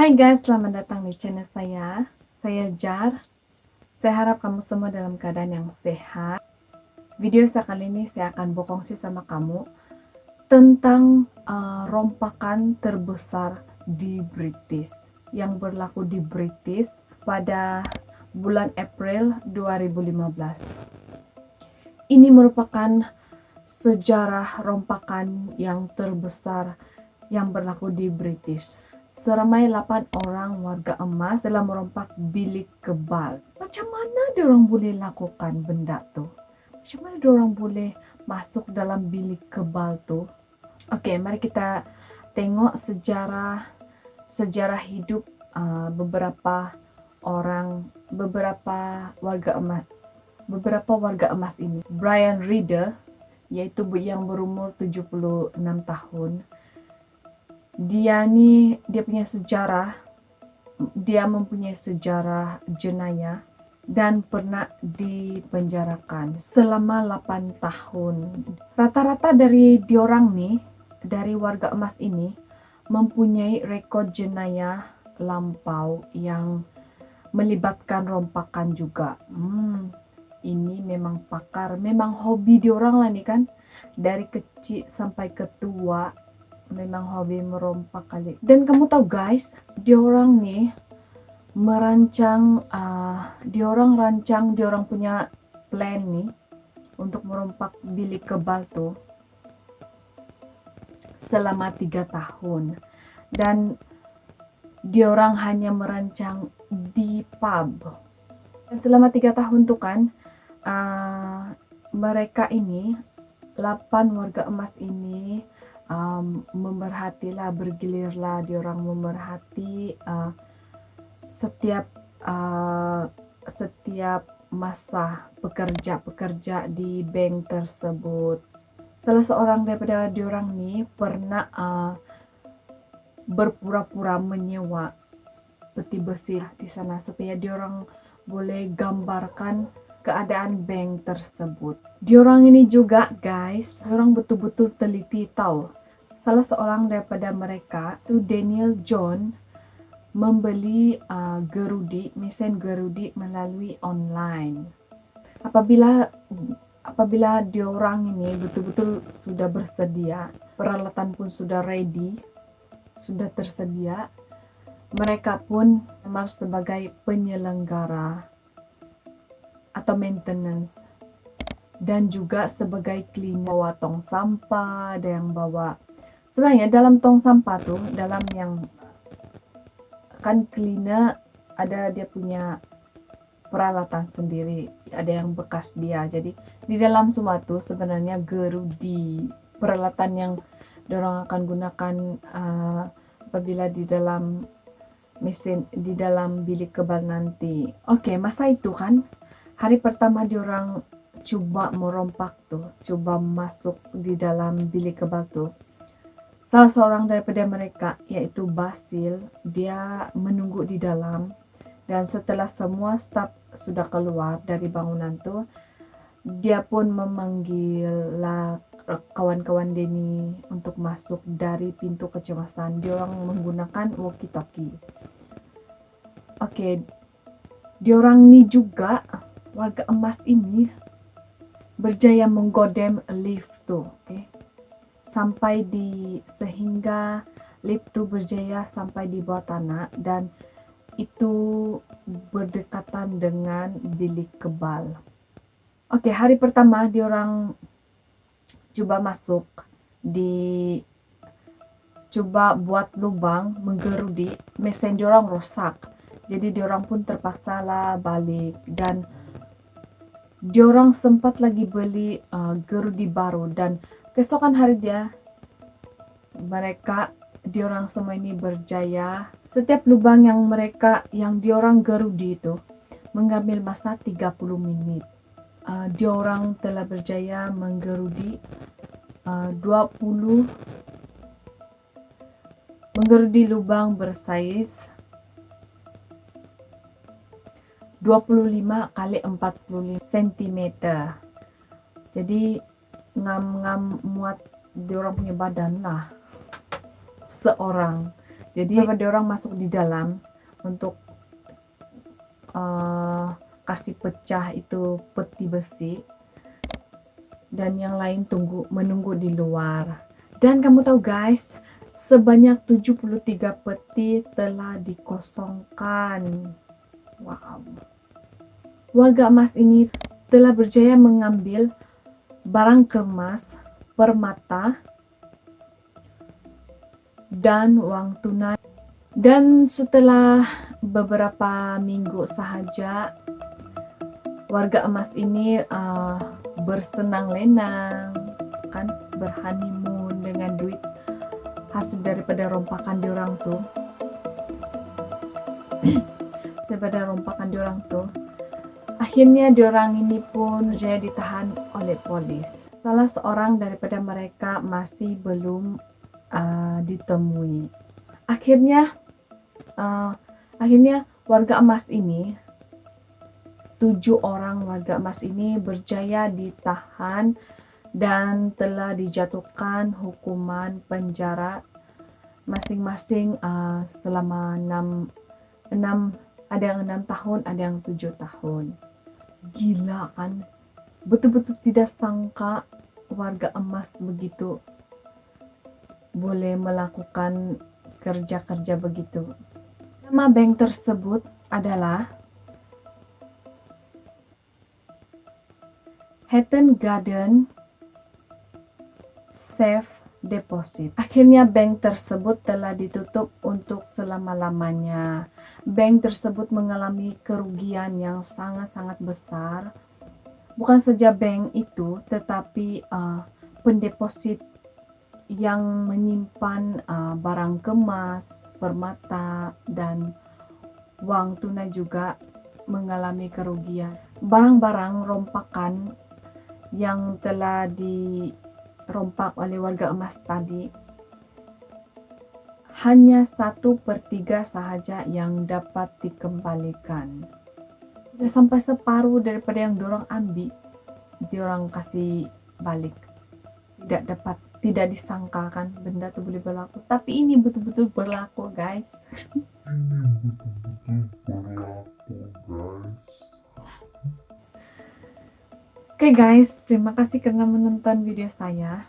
Hai guys, selamat datang di channel saya. Saya Jar. Saya harap kamu semua dalam keadaan yang sehat. Video kali ini saya akan berkongsi sama kamu tentang rompakan terbesar di British yang berlaku di British pada bulan April 2015. Ini merupakan sejarah rompakan yang terbesar yang berlaku di British. Seramai 8 orang warga emas telah merompak bilik kebal. Macam mana diorang boleh lakukan benda tuh? Macam mana diorang boleh masuk dalam bilik kebal tuh? Oke, mari kita tengok sejarah hidup beberapa warga emas ini. Brian Reader, yaitu yang berumur 76 tahun. Dia mempunyai sejarah jenayah dan pernah dipenjarakan selama 8 tahun. Rata-rata dari warga emas ini mempunyai rekod jenayah lampau yang melibatkan rompakan juga. Ini memang pakar, memang hobi diorang lah nih kan. Dari kecil sampai ketua memang hobi merompak kali. Dan kamu tahu guys, diorang punya plan nih untuk merompak bilik kebal tuh selama 3 tahun. Dan diorang hanya merancang di pub. Dan selama 3 tahun tuh kan, mereka ini 8 warga emas ini bergilirlah diorang memerhati setiap masa pekerja di bank tersebut. Salah seorang daripada diorang pernah berpura-pura menyewa peti besi di sana supaya diorang boleh gambarkan keadaan bank tersebut. Diorang ini juga guys, diorang betul-betul teliti tahu. Salah seorang daripada mereka itu Daniel John membeli mesin gerudi melalui online. Apabila diorang ini betul-betul sudah bersedia, peralatan pun sudah ready, sudah tersedia, mereka pun melamar sebagai penyelenggara atau maintenance dan juga sebagai cleaner. Bawa tong sampah, ada yang bawa. Sebenarnya dalam tong sampah tuh, dalam yang kan cleaner ada dia punya peralatan sendiri, ada yang bekas dia. Jadi di dalam semua tuh sebenarnya gerudi, peralatan yang diorang akan gunakan apabila di dalam bilik kebal nanti. Oke, masa itu kan hari pertama diorang coba merompak tuh, coba masuk di dalam bilik kebal tuh. Salah seorang daripada mereka, yaitu Basil, dia menunggu di dalam. Dan setelah semua staf sudah keluar dari bangunan tuh, dia pun memanggil kawan-kawan Denny untuk masuk dari pintu kecemasan. Diorang menggunakan walkie-talkie. Oke, diorang juga, warga emas ini, berjaya menggodam lift tuh, oke. Sehingga lift itu berjaya sampai di bawah tanah dan itu berdekatan dengan bilik kebal. Oke, hari pertama diorang coba masuk, coba buat lubang menggerudi, mesin diorang rusak. Jadi diorang pun terpaksa lah balik dan diorang sempat lagi beli gerudi baru. Dan keesokan hari diorang semua ini berjaya. Setiap lubang yang diorang gerudi itu mengambil masa 30 menit. Diorang telah berjaya menggerudi 20 lubang bersaiz 25 kali 45 cm. Jadi ngam muat diorang punya badan lah seorang. Jadi beberapa orang masuk di dalam untuk kasih pecah itu peti besi, dan yang lain menunggu di luar. Dan kamu tahu guys, sebanyak 73 peti telah dikosongkan. Wow. Warga emas ini telah berjaya mengambil barang kemas, permata, dan uang tunai. Dan setelah beberapa minggu sahaja, warga emas ini bersenang-lenang, kan, berhoneymoon dengan duit hasil daripada rompakan diorang tuh. Daripada rompakan diorang tuh, akhirnya diorang ini pun berjaya ditahan oleh polis. Salah seorang daripada mereka masih belum ditemui. Akhirnya warga emas ini, 7 orang warga emas ini berjaya ditahan dan telah dijatuhkan hukuman penjara masing-masing selama 6 ada yang 6 tahun, ada yang 7 tahun. Gila kan? Betul-betul tidak sangka warga emas begitu boleh melakukan kerja-kerja begitu. Nama bank tersebut adalah Hatton Garden Safe Deposit. Akhirnya bank tersebut telah ditutup untuk selama-lamanya. Bank tersebut mengalami kerugian yang sangat-sangat besar. Bukan saja bank itu, tetapi pendeposit yang menyimpan barang kemas, permata, dan uang tunai juga mengalami kerugian. Barang-barang rompakan yang telah dirompak oleh warga emas tadi, hanya 1/3 sahaja yang dapat dikembalikan. Sudah sampai separuh daripada yang diorang ambil, diorang kasih balik. Tidak disangkakan benda itu boleh berlaku, tapi ini betul-betul berlaku guys. Oke guys, terima kasih karena menonton video saya.